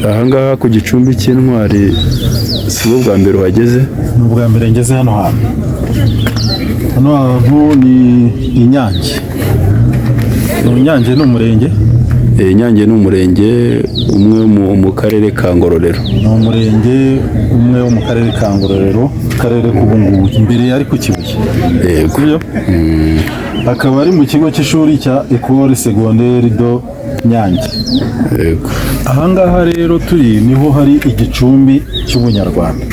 ahangaha ku gicumbi cy'intwari si bwo bwa mbere uhageze? Ni ubwa mbere ngeze hano hantu. Hano hantu ni Inyange. Inyange ni umurenge? Inyange ni umurenge umwe mu karere ka Ngororero. Ni umurenge umwe wo mu karere ka Ngororero, akarere k'Ubungubu, imbere ari ku Kibuye. Yego. Akaba ari mu kigo cy'ishuri cya Ecole Secondaire do Nyange. Yego. Ahangaha rero turi niho hari igicumbi cy'Ubunyarwanda.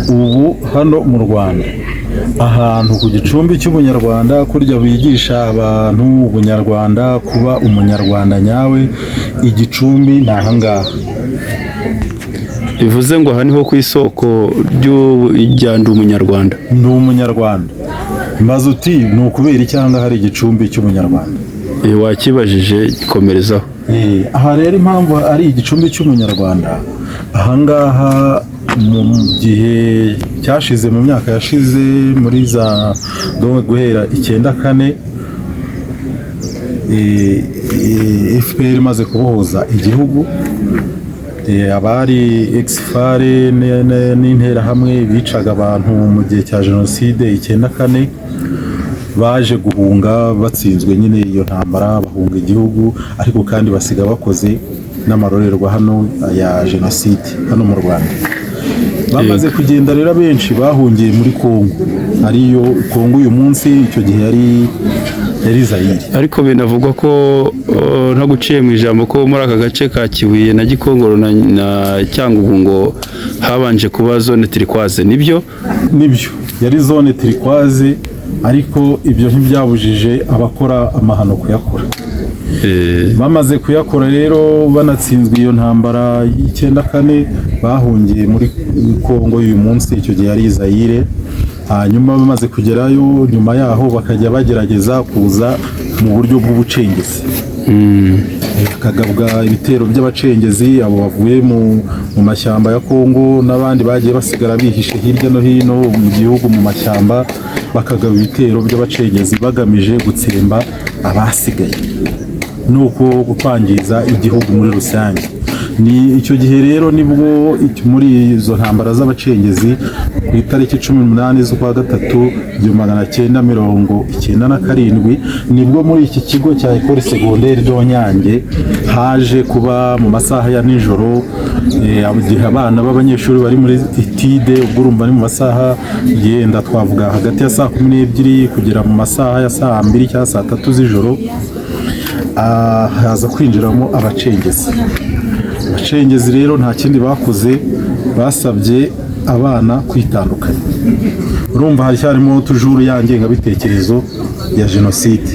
Ubu hano mu Rwanda ahantu ku gicumbi cy'Ubunyarwanda kurya bigisha abantu Ubunyarwanda, kuba umunyarwanda nyawe, igicumbi ni ahangaha. Bivuze ngo aha niho ku isoko ry'ijyanda umunyarwanda. Ni umunyarwanda. Maze uti ni ukubera icyanga hari igicumbi cy'Umunyarwanda. Wakibajije komerezaho. Aha rero impamvu ari igicumbi cy'Umunyarwanda, ahangaha mu gihe cyashize, mu myaka yashize, muri za guhera 94 FPR imaze kubohoza igihugu, abari exfare n'interahamwe bicaga abantu mu gihe cya jenoside 94 baje guhunga batsinzwe nyine iyo ntambara, bahunga igihugu ariko kandi basiga bakoze n'amarorerwa hano ya jenoside hano mu Rwanda. Bamaze kugenda rero benshi bahungiye muri Kongo, ariyo Kongo uyu munsi, icyo gihe yari Zaire. Ariko binavugwa ko nta guciye mu ijambo ko muri aka gace ka Kibuye na Gikongoro na Cyangugu ngo habanje kuba zone turquoise. Nibyo yari zone turquoise, ariko ibyo ntibyabujije abakora amahano kuyakora. Bamaze kuyakora rero, banatsinzwe iyo ntambara y'94 bahungiye muri Kongo uyu munsi, icyo gihe yari Zaire. Hanyuma bamaze kugerayo, nyuma yaho bakajya bagerageza kuza mu buryo bw'ubucengezi, bakagabwa ibitero by'abacengezi, abo bavuye mu mashyamba ya Kongo n'abandi bagiye basigara bihishe hirya no hino mu gihugu mu mashyamba, bakagaba ibitero by'abacengezi bagamije gutsemba abasigaye nuko kwangiza igihugu muri rusange. Ni icyo gihe rero nibwo muri izo ntambara z'abacengezi ku itariki 18 z'ukwa gatatu 1997 nibwo muri iki kigo cya Ecole Secondaire do Nyange haje kuba mu masaha ya nijoro, igihe abana b'abanyeshuri bari muri etide, ubwo urumva ni mu masaha yenda twavuga hagati ya saa 12 kugera mu masaha ya saa 2 cyangwa saa 3 z'ijoro, haza kwinjiramo abacengezi. Abacengezi rero nta kindi bakoze, basabye abana kwitandukanya. Urumva haracyarimo tujuru ya ngengabitekerezo ya jenoside.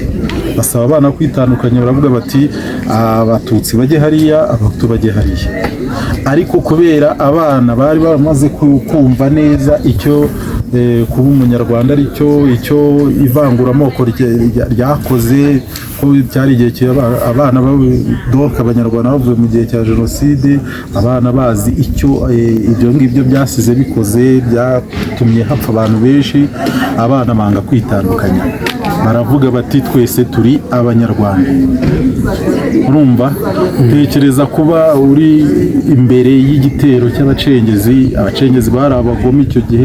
Basaba abana kwitandukanya, baravuga bati abatutsi bajye hariya, abahutu bajye hariya. Ariko kubera abana bari bamaze kumva neza icyo kuba umunyarwanda ari icyo ivanguramoko ryakoze, ko cyari igihe abana abanyarwanda bavuye mu gihe cya jenoside, abana bazi icyo ibyo ngibyo byasize bikoze, byatumye hapfa abantu benshi. Abana banga kwitandukanya, baravuga bati twese turi abanyarwanda. Urumva, tekereza kuba uri imbere y'igitero cy'abacengezi. Abacengezi bari abagome icyo gihe,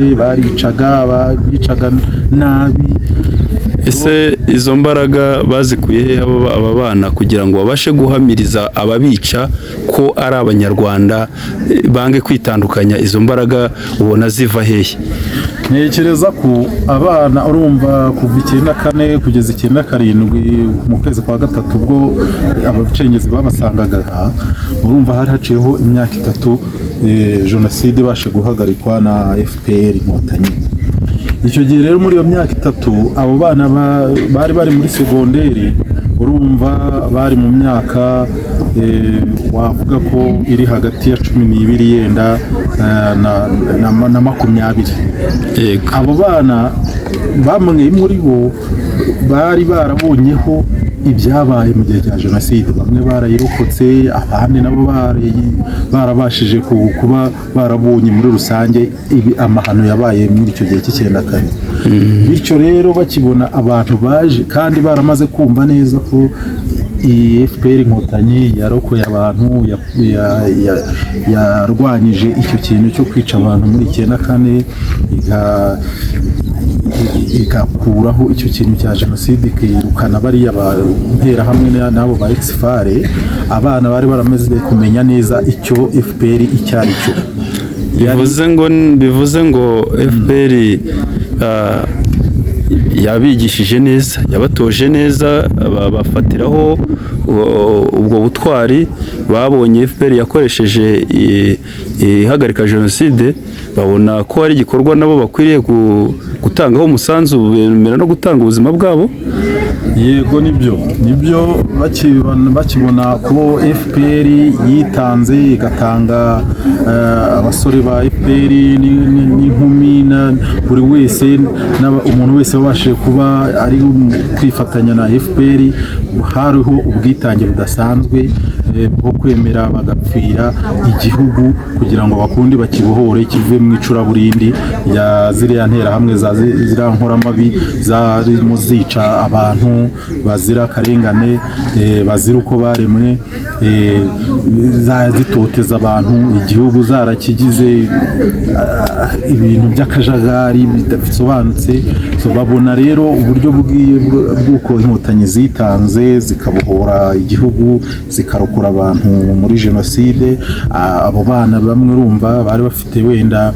bicaga nabi. Ese izo mbaraga bazikuye aba bana kugira ngo babashe guhamiriza ababica ko ari abanyarwanda, bange kwitandukanya? Izo mbaraga ubona ziva hehe? Ntekereza ko abana, urumva, kuva 94 kugeza 97 mu kwezi kwa gatatu ubwo abacengezi babasangaga, urumva hari haciyeho imyaka 3 jenoside ibashe guhagarikwa na FPR Inkotanyi. Icyo gihe rero muri iyo myaka 3 abo bana bari muri segonderi, urumva bari mu myaka wavuga ko iri hagati ya 12 yenda na 20. Abo bana bamwe muri bo bari barabonyeho ibyabaye mu gihe cya jenoside, bamwe barayirokotse, abandi nabo barabashije kuba barabonye muri rusange amahano yabaye muri icyo gihe cy'94. Bityo rero bakibona abantu baje kandi baramaze kumva neza ko iyi FPR inkotanyi yarokoye abantu, yarwanyije icyo kintu cyo kwica abantu muri 94, igakuraho icyo kintu cya jenoside, ikirukana bariya interahamwe n'abo ba exfare. Abana bari baramaze kumenya neza icyo FPR icyo ari cyo. bivuze ngo FPR yabigishije neza, yabatoje neza, bafatiraho ubwo butwari babonye FPR yakoresheje ihagarika jenoside, babona ko ari igikorwa nabo bakwiriye gutangaho umusanzu, bemera no gutanga ubuzima bwabo. Yego nibyo bakibona ko FPR yitanze, igatanga abasore ba FPR n'inkumi, buri wese umuntu wese wabashije kuba ari kwifatanya na FPR, hariho ubwitange budasanzwe bwo kwemera bagapfira igihugu kugira ngo bakundi bakibohore kive mu icuraburindi ya ziriya nterahamwe ziriya nkoramabi zarimo zica abantu bazira akarengane, bazira uko baremwe, zitoteza abantu, igihugu zarakigize ibintu by'akajagari bidasobanutse. Babona rero uburyo bw'uko inkotanyi zitanze zikabohora igihugu, zikarokora abantu muri jenoside. Abo bana bamwe urumva bari bafite, wenda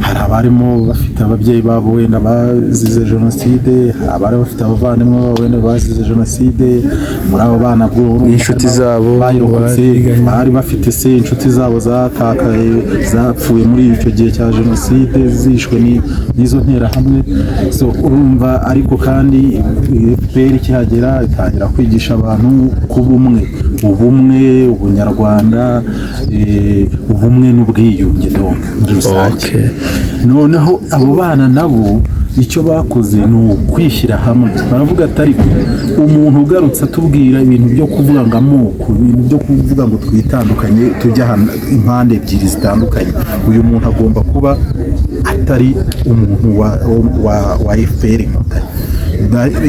hari abarimo bafite ababyeyi babo wenda bazize jenoside, hari abari bafite abavandimwe babo wenda bazize jenoside. Muri abo bana inshuti zabo bayirokotse, bari bafite se inshuti zabo zatakaye, zapfuye muri icyo gihe cya jenoside, zishwe n'izo nterahamwe. Urumva ariko kandi FPR ikihagera itangira kwigisha abantu kuba ubumwe, ubunyarwanda, ubumwe n'ubwiyunge muri rusange. Noneho abo bana nabo icyo bakoze ni ukwishyira hamwe, baravuga atari umuntu ugarutse atubwira ibintu byo kuvuga ngo amoko, ibintu byo kuvuga ngo twitandukanye tujya impande ebyiri zitandukanye, uyu muntu agomba kuba atari umuntu wa FPR inkotanyi.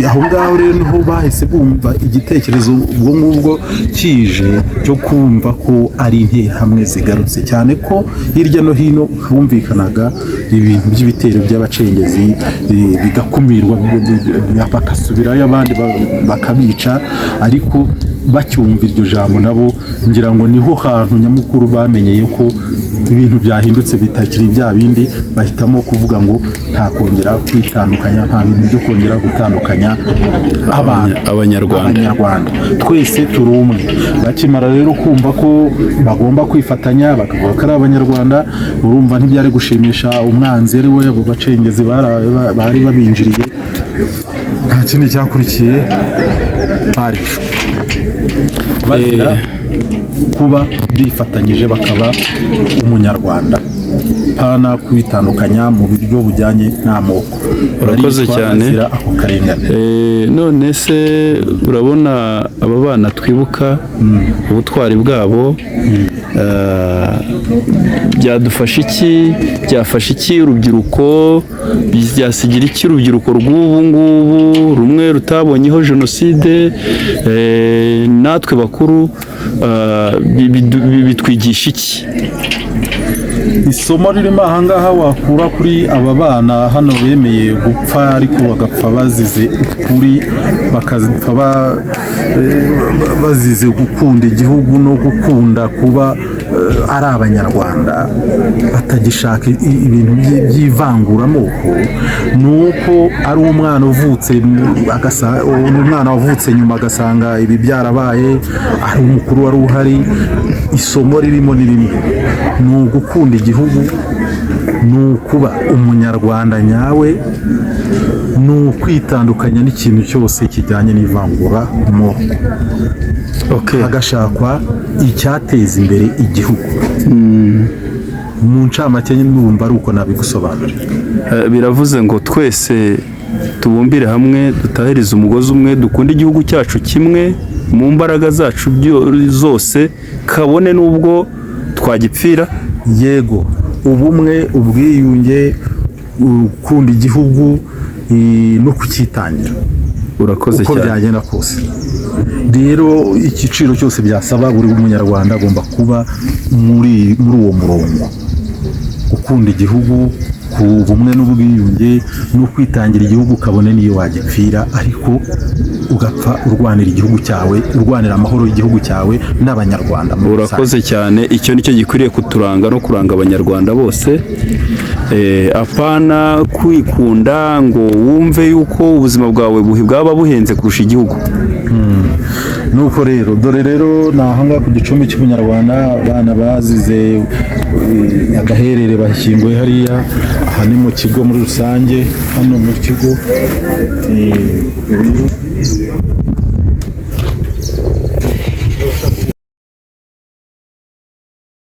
Aho ngaho rero niho bahise bumva igitekerezo ubwo ngubwo kije cyo kumva ko ari interahamwe zigarutse, cyane ko hirya no hino humvikanaga ibintu by'ibitero by'abacengezi, bigakumirwa bagasubirayo abandi bakabica. Ariko bacyumva iryo jambo nabo ngira ngo niho hantu nyamukuru bamenyeye ko ibintu byahindutse, bitakiri bya bindi. Bahitamo kuvuga ngo nta kongera kwitandukanya, nta bintu byo kongera gutandukanya abanyarwanda, twese turi umwe. Bakimara rero kumva ko bagomba kwifatanya, bakavuga ko ari abanyarwanda, urumva ntibyari gushimisha umwanzi ari we abo bacengezi bari babinjiriye. Nta kindi cyakurikiye bazira kuba bifatanyije bakaba umunyarwanda, pana kwitandukanya mu buryo bujyanye n'amoko. Urakoze cyane. None se urabona aba bana twibuka ubutwari bwabo, byadufasha iki, byafasha iki urubyiruko, byasigira iki urubyiruko rw'ubu ngubu, rumwe rutabonyeho jenoside, natwe bakuru bitwigisha iki? Isomo ririmo ahangaha wakura kuri aba bana hano bemeye gupfa ariko bagapfa bazize ukuri, bakapfa bazize gukunda igihugu no gukunda kuba ari abanyarwanda, batagishaka ibintu by'ivanguramoko. Nuko ari umwana uvutse umwana wavutse nyuma agasanga ibi byarabaye, ari umukuru wari uhari. Isomo ririmo ni rimwe, ni ugukunda igihugu, ni ukuba umunyarwanda nyawe, ni ukwitandukanya n'ikintu cyose kijyanye n'ivanguramoko, hagashakwa icyateza imbere igihugu. Mu ncamake numva ari uko nabigusobanurira. Biravuze ngo twese tubumbire hamwe, dutahirize umugozi umwe, dukunde igihugu cyacu kimwe mu mbaraga zacu zose, kabone n'ubwo twagipfira. Yego, ubumwe, ubwiyunge, ukunda igihugu no kucyitangira urakoze cyane uko byagenda kose. rero igiciro cyose byasaba buri munyarwanda agomba kuba muri uwo murongo, gukunda igihugu, ku bumwe n'ubwiyunge no kwitangira igihugu kabone niyo wagipfira, ariko ugapfa urwanira igihugu cyawe, urwanira amahoro y'igihugu cyawe n'abanyarwanda. Urakoze cyane, icyo nicyo gikwiriye kuturanga no kuranga abanyarwanda bose. Apana kwikunda ngo wumve yuko ubuzima bwawe bwaba buhenze kurusha igihugu. Nuko rero dore rero nahanga ku gicumbi cy'umunyarwanda, abana bazize agaherere bashyinguye hariya. Aha ni mu kigo muri rusange, hano mu kigo